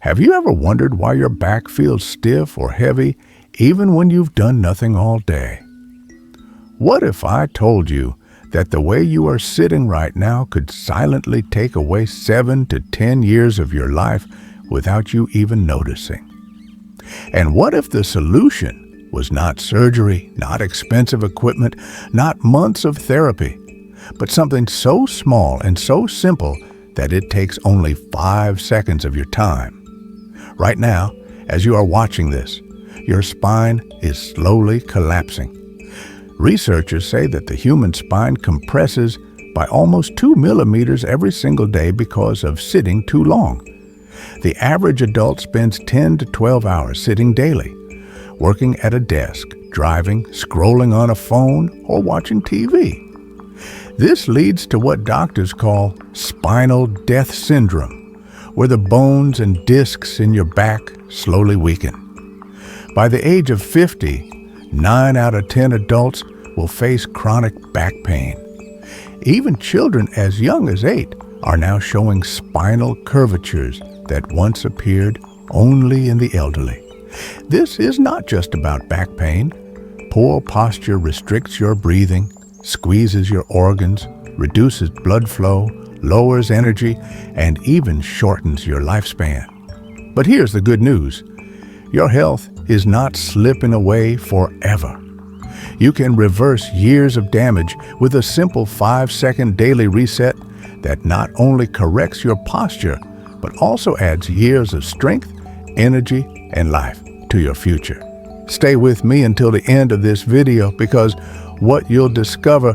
Have you ever wondered why your back feels stiff or heavy even when you've done nothing all day? What if I told you that the way you are sitting right now could silently take away 7 to 10 years of your life without you even noticing? And what if the solution was not surgery, not expensive equipment, not months of therapy, but something so small and so simple that it takes only 5 seconds of your time? Right now, as you are watching this, your spine is slowly collapsing. Researchers say that the human spine compresses by almost 2 millimeters every single day because of sitting too long. The average adult spends 10 to 12 hours sitting daily, working at a desk, driving, scrolling on a phone, or watching TV. This leads to what doctors call spinal death syndrome, where the bones and discs in your back slowly weaken. By the age of 50, 9 out of 10 adults will face chronic back pain. Even children as young as 8 are now showing spinal curvatures that once appeared only in the elderly. This is not just about back pain. Poor posture restricts your breathing, squeezes your organs, reduces blood flow, lowers energy, and even shortens your lifespan. But here's the good news. Your health is not slipping away forever. You can reverse years of damage with a simple 5-second daily reset that not only corrects your posture, but also adds years of strength, energy, and life to your future. Stay with me until the end of this video because what you'll discover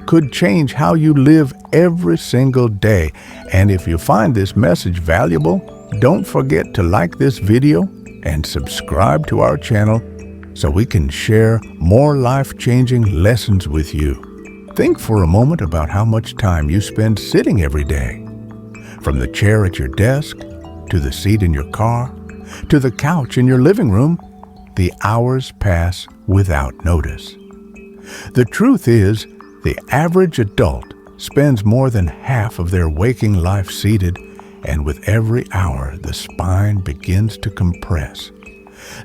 could change how you live every single day. And if you find this message valuable, don't forget to like this video and subscribe to our channel so we can share more life-changing lessons with you. Think for a moment about how much time you spend sitting every day. From the chair at your desk, to the seat in your car, to the couch in your living room, the hours pass without notice. The truth is, the average adult spends more than half of their waking life seated, and with every hour, the spine begins to compress.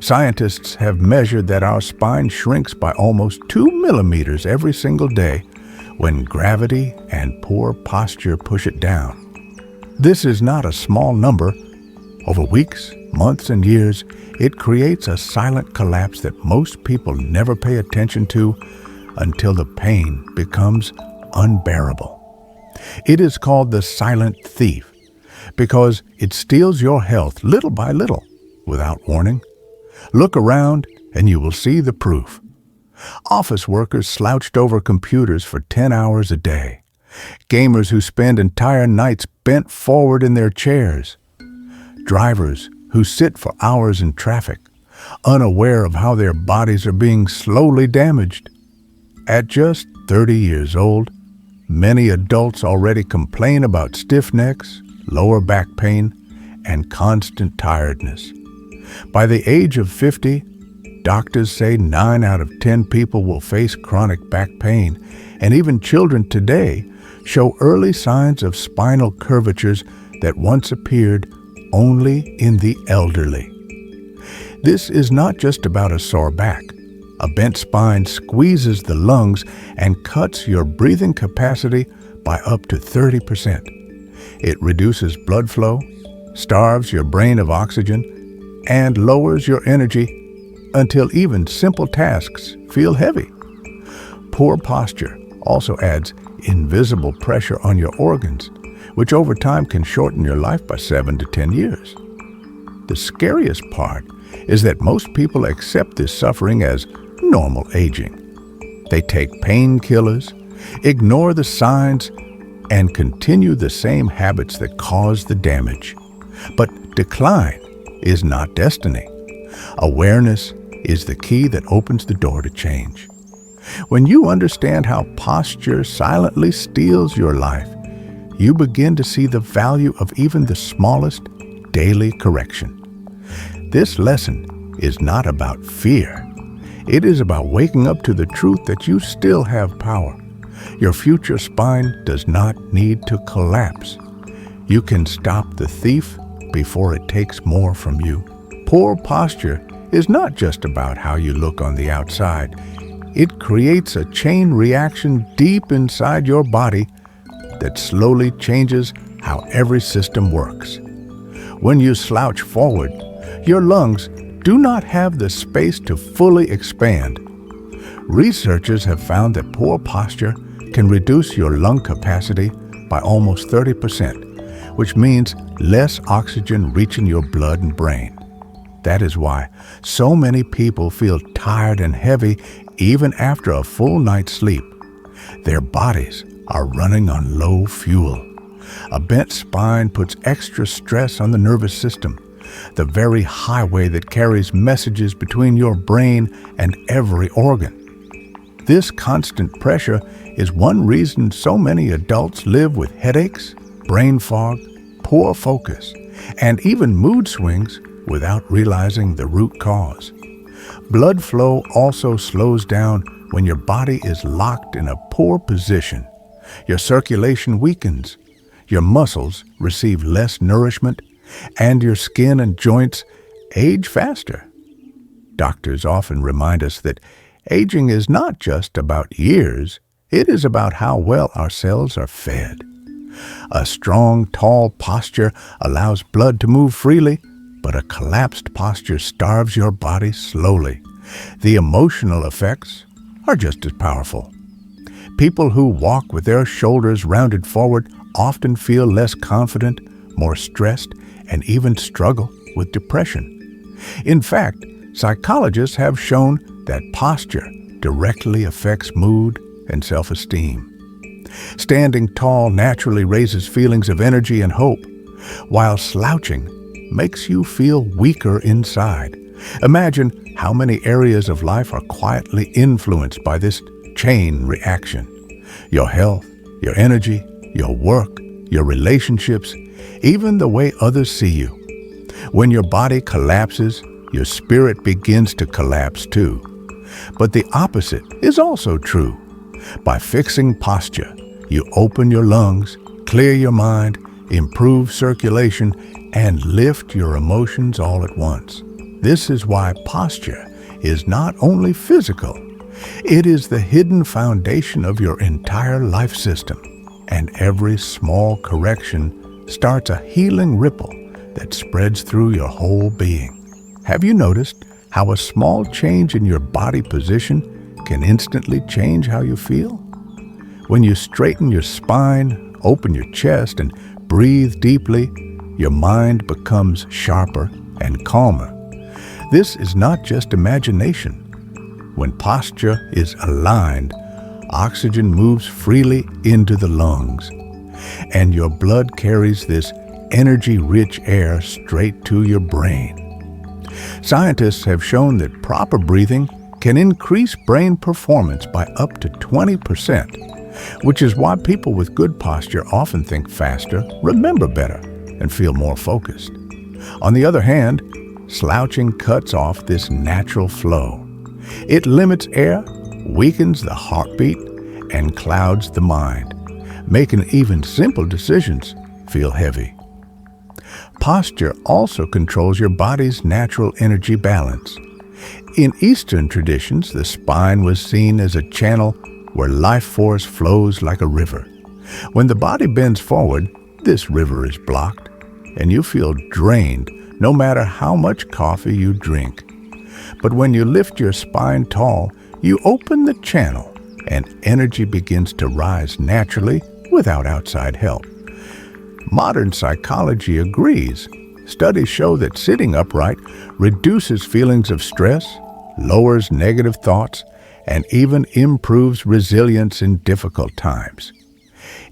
Scientists have measured that our spine shrinks by almost 2 millimeters every single day when gravity and poor posture push it down. This is not a small number. Over weeks, months, and years, it creates a silent collapse that most people never pay attention to until the pain becomes unbearable. It is called the silent thief because it steals your health little by little without warning. Look around and you will see the proof. Office workers slouched over computers for 10 hours a day. Gamers who spend entire nights bent forward in their chairs. Drivers who sit for hours in traffic, unaware of how their bodies are being slowly damaged. At just 30 years old, many adults already complain about stiff necks, lower back pain, and constant tiredness. By the age of 50, doctors say 9 out of 10 people will face chronic back pain, and even children today show early signs of spinal curvatures that once appeared only in the elderly. This is not just about a sore back. A bent spine squeezes the lungs and cuts your breathing capacity by up to 30%. It reduces blood flow, starves your brain of oxygen, and lowers your energy until even simple tasks feel heavy. Poor posture also adds invisible pressure on your organs, which over time can shorten your life by 7 to 10 years. The scariest part is that most people accept this suffering as normal aging. They take painkillers, ignore the signs, and continue the same habits that cause the damage. But decline is not destiny. Awareness is the key that opens the door to change. When you understand how posture silently steals your life, you begin to see the value of even the smallest daily correction. This lesson is not about fear. It is about waking up to the truth that you still have power. Your future spine does not need to collapse. You can stop the thief before it takes more from you. Poor posture is not just about how you look on the outside. It creates a chain reaction deep inside your body that slowly changes how every system works. When you slouch forward, your lungs do not have the space to fully expand. Researchers have found that poor posture can reduce your lung capacity by almost 30%, which means less oxygen reaching your blood and brain. That is why so many people feel tired and heavy even after a full night's sleep. Their bodies are running on low fuel. A bent spine puts extra stress on the nervous system, the very highway that carries messages between your brain and every organ. This constant pressure is one reason so many adults live with headaches, brain fog, poor focus, and even mood swings without realizing the root cause. Blood flow also slows down when your body is locked in a poor position. Your circulation weakens, your muscles receive less nourishment, and your skin and joints age faster. Doctors often remind us that aging is not just about years, it is about how well our cells are fed. A strong, tall posture allows blood to move freely, but a collapsed posture starves your body slowly. The emotional effects are just as powerful. People who walk with their shoulders rounded forward often feel less confident, more stressed, and even struggle with depression. In fact, psychologists have shown that posture directly affects mood and self-esteem. Standing tall naturally raises feelings of energy and hope, while slouching makes you feel weaker inside. Imagine how many areas of life are quietly influenced by this chain reaction. Your health, your energy, your work, your relationships, even the way others see you. When your body collapses, your spirit begins to collapse too. But the opposite is also true. By fixing posture, you open your lungs, clear your mind, improve circulation, and lift your emotions all at once. This is why posture is not only physical, it is the hidden foundation of your entire life system. And every small correction starts a healing ripple that spreads through your whole being. Have you noticed how a small change in your body position can instantly change how you feel? When you straighten your spine, open your chest, and breathe deeply, your mind becomes sharper and calmer. This is not just imagination. When posture is aligned, oxygen moves freely into the lungs, and your blood carries this energy-rich air straight to your brain. Scientists have shown that proper breathing can increase brain performance by up to 20%, which is why people with good posture often think faster, remember better, and feel more focused. On the other hand, slouching cuts off this natural flow. It limits air, weakens the heartbeat, and clouds the mind, making even simple decisions feel heavy. Posture also controls your body's natural energy balance. In Eastern traditions, the spine was seen as a channel where life force flows like a river. When the body bends forward, this river is blocked, and you feel drained no matter how much coffee you drink. But when you lift your spine tall, you open the channel, and energy begins to rise naturally without outside help. Modern psychology agrees. Studies show that sitting upright reduces feelings of stress, lowers negative thoughts, and even improves resilience in difficult times.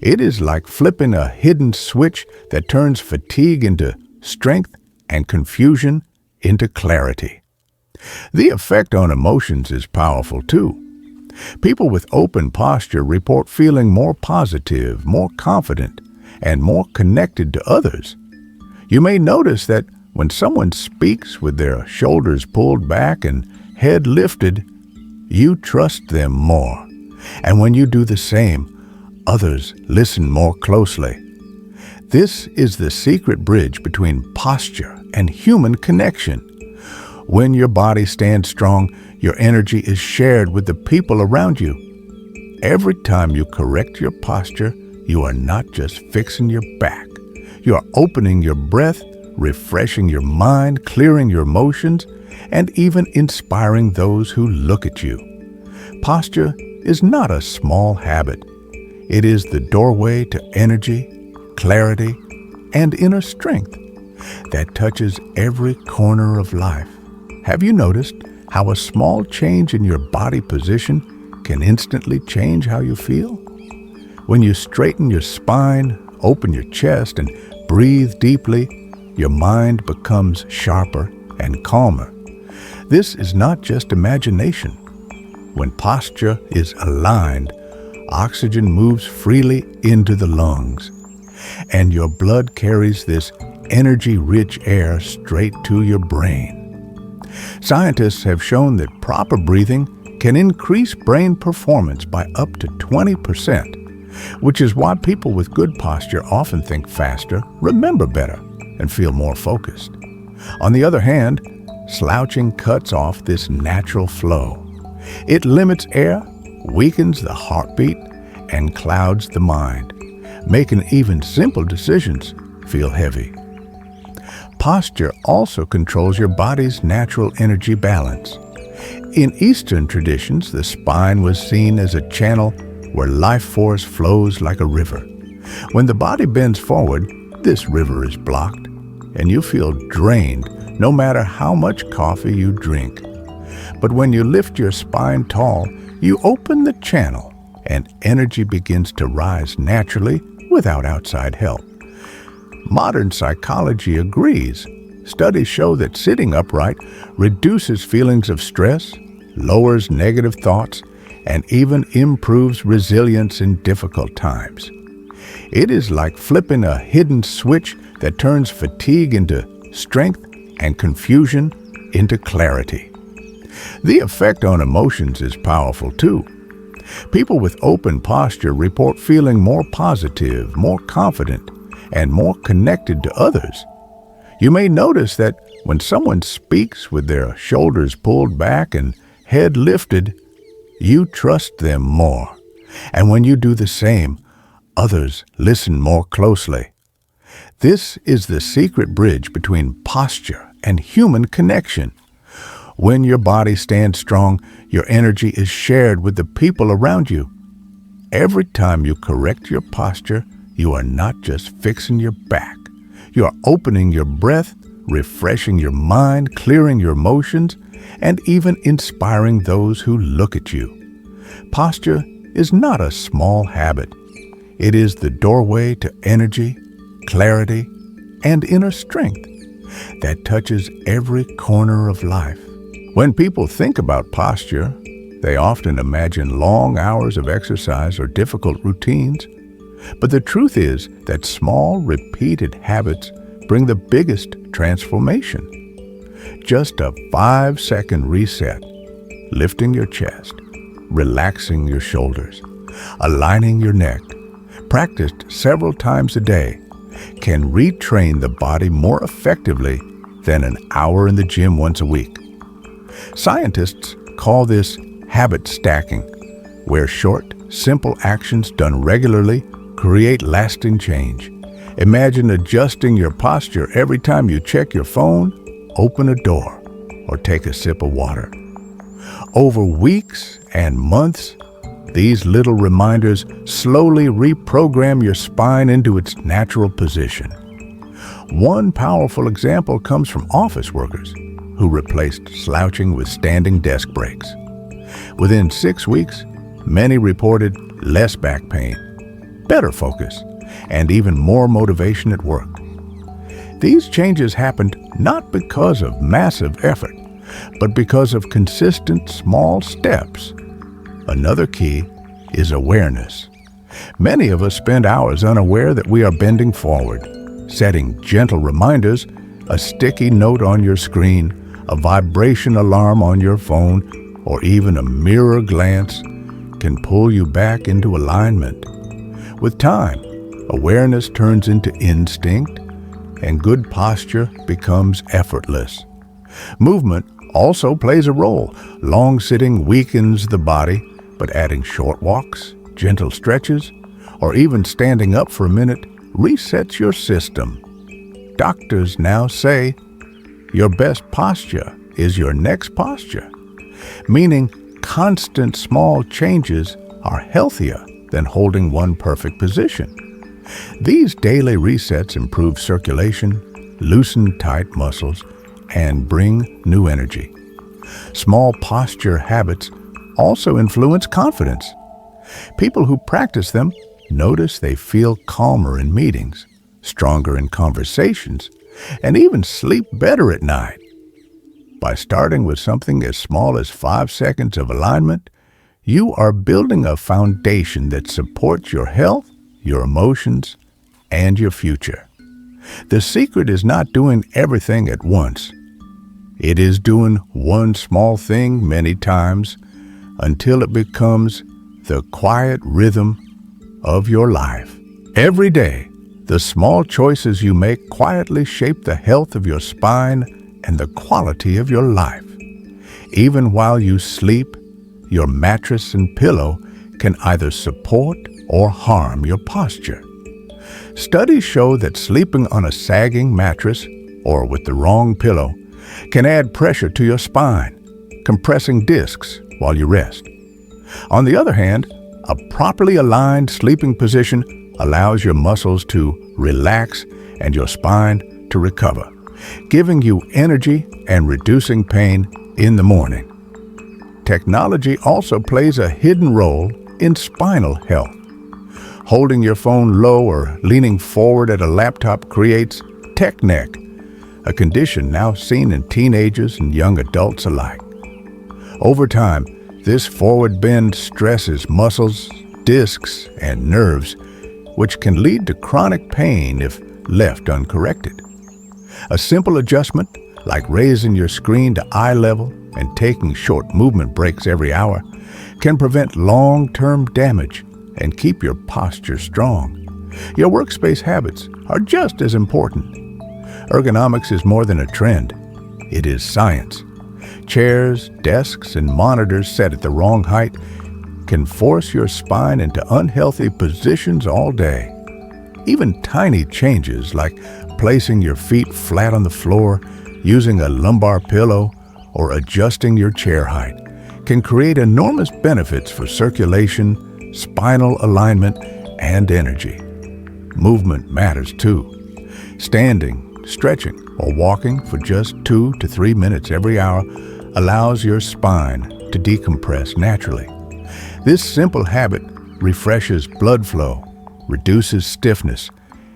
It is like flipping a hidden switch that turns fatigue into strength and confusion into clarity. The effect on emotions is powerful too. People with open posture report feeling more positive, more confident, and more connected to others. You may notice that when someone speaks with their shoulders pulled back and head lifted, you trust them more. And when you do the same, others listen more closely. This is the secret bridge between posture and human connection. When your body stands strong, your energy is shared with the people around you. Every time you correct your posture, you are not just fixing your back. You are opening your breath, refreshing your mind, clearing your emotions, and even inspiring those who look at you. Posture is not a small habit. It is the doorway to energy, clarity, and inner strength that touches every corner of life. Have you noticed how a small change in your body position can instantly change how you feel? When you straighten your spine, open your chest, and breathe deeply, your mind becomes sharper and calmer. This is not just imagination. When posture is aligned, oxygen moves freely into the lungs, and your blood carries this energy-rich air straight to your brain. Scientists have shown that proper breathing can increase brain performance by up to 20%, which is why people with good posture often think faster, remember better, and feel more focused. On the other hand, slouching cuts off this natural flow. It limits air, weakens the heartbeat, and clouds the mind, making even simple decisions feel heavy. Posture also controls your body's natural energy balance. In Eastern traditions, the spine was seen as a channel where life force flows like a river. When the body bends forward, this river is blocked, and you feel drained no matter how much coffee you drink. But when you lift your spine tall, you open the channel, and energy begins to rise naturally without outside help. Modern psychology agrees. Studies show that sitting upright reduces feelings of stress, lowers negative thoughts, and even improves resilience in difficult times. It is like flipping a hidden switch that turns fatigue into strength and confusion into clarity. The effect on emotions is powerful too. People with open posture report feeling more positive, more confident, and more connected to others. You may notice that when someone speaks with their shoulders pulled back and head lifted, you trust them more. And when you do the same, others listen more closely. This is the secret bridge between posture and human connection. When your body stands strong, your energy is shared with the people around you. Every time you correct your posture, you are not just fixing your back. You are opening your breath, refreshing your mind, clearing your emotions, and even inspiring those who look at you. Posture is not a small habit. It is the doorway to energy, clarity, and inner strength that touches every corner of life. When people think about posture, they often imagine long hours of exercise or difficult routines. But the truth is that small, repeated habits bring the biggest transformation. Just a 5-second reset, lifting your chest, relaxing your shoulders, aligning your neck, practiced several times a day, can retrain the body more effectively than an hour in the gym once a week. Scientists call this habit stacking, where short, simple actions done regularly create lasting change. Imagine adjusting your posture every time you check your phone, open a door, or take a sip of water. Over weeks and months, these little reminders slowly reprogram your spine into its natural position. One powerful example comes from office workers who replaced slouching with standing desk breaks. Within 6 weeks, many reported less back pain, better focus, and even more motivation at work. These changes happened not because of massive effort, but because of consistent small steps. Another key is awareness. Many of us spend hours unaware that we are bending forward. Setting gentle reminders, a sticky note on your screen, a vibration alarm on your phone, or even a mirror glance can pull you back into alignment. With time, Awareness turns into instinct, and good posture becomes effortless. Movement also plays a role. Long sitting weakens the body, but adding short walks, gentle stretches, or even standing up for a minute resets your system. Doctors now say your best posture is your next posture, meaning constant small changes are healthier than holding one perfect position. These daily resets improve circulation, loosen tight muscles, and bring new energy. Small posture habits also influence confidence. People who practice them notice they feel calmer in meetings, stronger in conversations, and even sleep better at night. By starting with something as small as 5 seconds of alignment, you are building a foundation that supports your health, your emotions, and your future. The secret is not doing everything at once. It is doing one small thing many times until it becomes the quiet rhythm of your life. Every day, the small choices you make quietly shape the health of your spine and the quality of your life. Even while you sleep, your mattress and pillow can either support or harm your posture. Studies show that sleeping on a sagging mattress or with the wrong pillow can add pressure to your spine, compressing discs while you rest. On the other hand, a properly aligned sleeping position allows your muscles to relax and your spine to recover, giving you energy and reducing pain in the morning. Technology also plays a hidden role in spinal health. Holding your phone low or leaning forward at a laptop creates tech neck, a condition now seen in teenagers and young adults alike. Over time, this forward bend stresses muscles, discs, and nerves, which can lead to chronic pain if left uncorrected. A simple adjustment, like raising your screen to eye level and taking short movement breaks every hour, can prevent long-term damage and keep your posture strong. Your workspace habits are just as important. Ergonomics is more than a trend. It is science. Chairs, desks, and monitors set at the wrong height can force your spine into unhealthy positions all day. Even tiny changes like placing your feet flat on the floor, using a lumbar pillow, or adjusting your chair height can create enormous benefits for circulation, spinal alignment, and energy. Movement matters too. Standing, stretching, or walking for just 2 to 3 minutes every hour allows your spine to decompress naturally. This simple habit refreshes blood flow, reduces stiffness,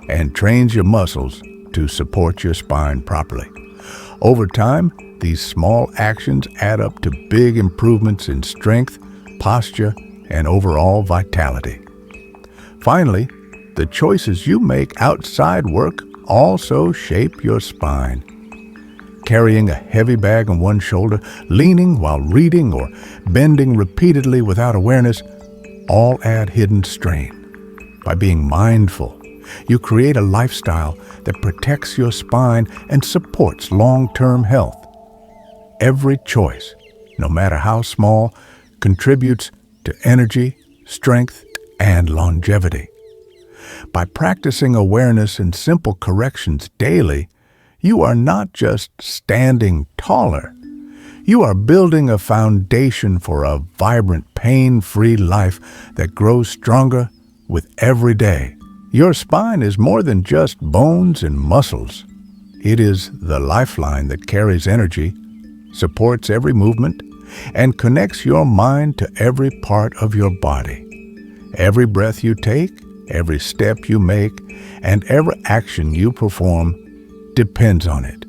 and trains your muscles to support your spine properly. Over time, these small actions add up to big improvements in strength, posture, and overall vitality. Finally, the choices you make outside work also shape your spine. Carrying a heavy bag on one shoulder, leaning while reading, or bending repeatedly without awareness all add hidden strain. By being mindful, you create a lifestyle that protects your spine and supports long-term health. Every choice, no matter how small, contributes to energy, strength, and longevity. By practicing awareness and simple corrections daily, you are not just standing taller. You are building a foundation for a vibrant, pain-free life that grows stronger with every day. Your spine is more than just bones and muscles. It is the lifeline that carries energy, supports every movement, and connects your mind to every part of your body. Every breath you take, every step you make, and every action you perform depends on it.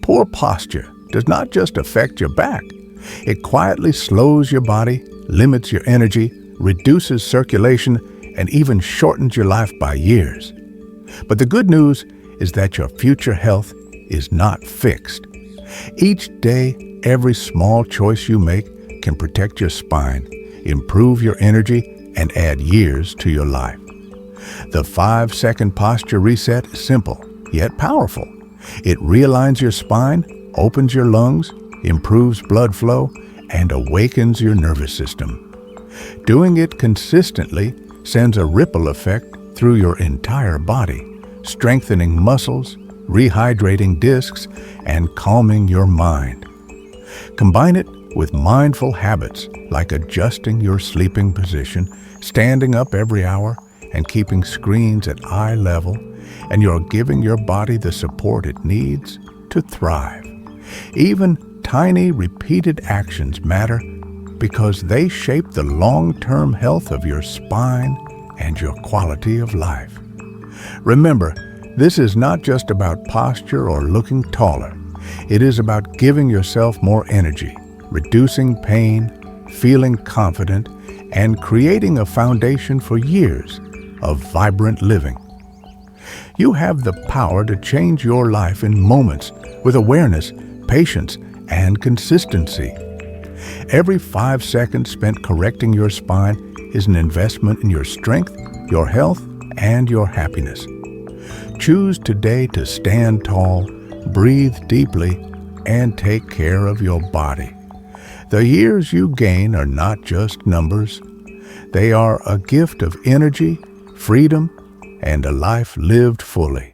Poor posture does not just affect your back. It quietly slows your body, limits your energy, reduces circulation, and even shortens your life by years. But the good news is that your future health is not fixed. Each day, every small choice you make can protect your spine, improve your energy, and add years to your life. The 5-second posture reset is simple, yet powerful. It realigns your spine, opens your lungs, improves blood flow, and awakens your nervous system. Doing it consistently sends a ripple effect through your entire body, strengthening muscles, rehydrating discs, and calming your mind. Combine it with mindful habits like adjusting your sleeping position, standing up every hour, and keeping screens at eye level, and you're giving your body the support it needs to thrive. Even tiny repeated actions matter because they shape the long-term health of your spine and your quality of life. Remember, this is not just about posture or looking taller. It is about giving yourself more energy, reducing pain, feeling confident, and creating a foundation for years of vibrant living. You have the power to change your life in moments with awareness, patience, and consistency. Every 5 seconds spent correcting your spine is an investment in your strength, your health, and your happiness. Choose today to stand tall, breathe deeply, and take care of your body. The years you gain are not just numbers. They are a gift of energy, freedom, and a life lived fully.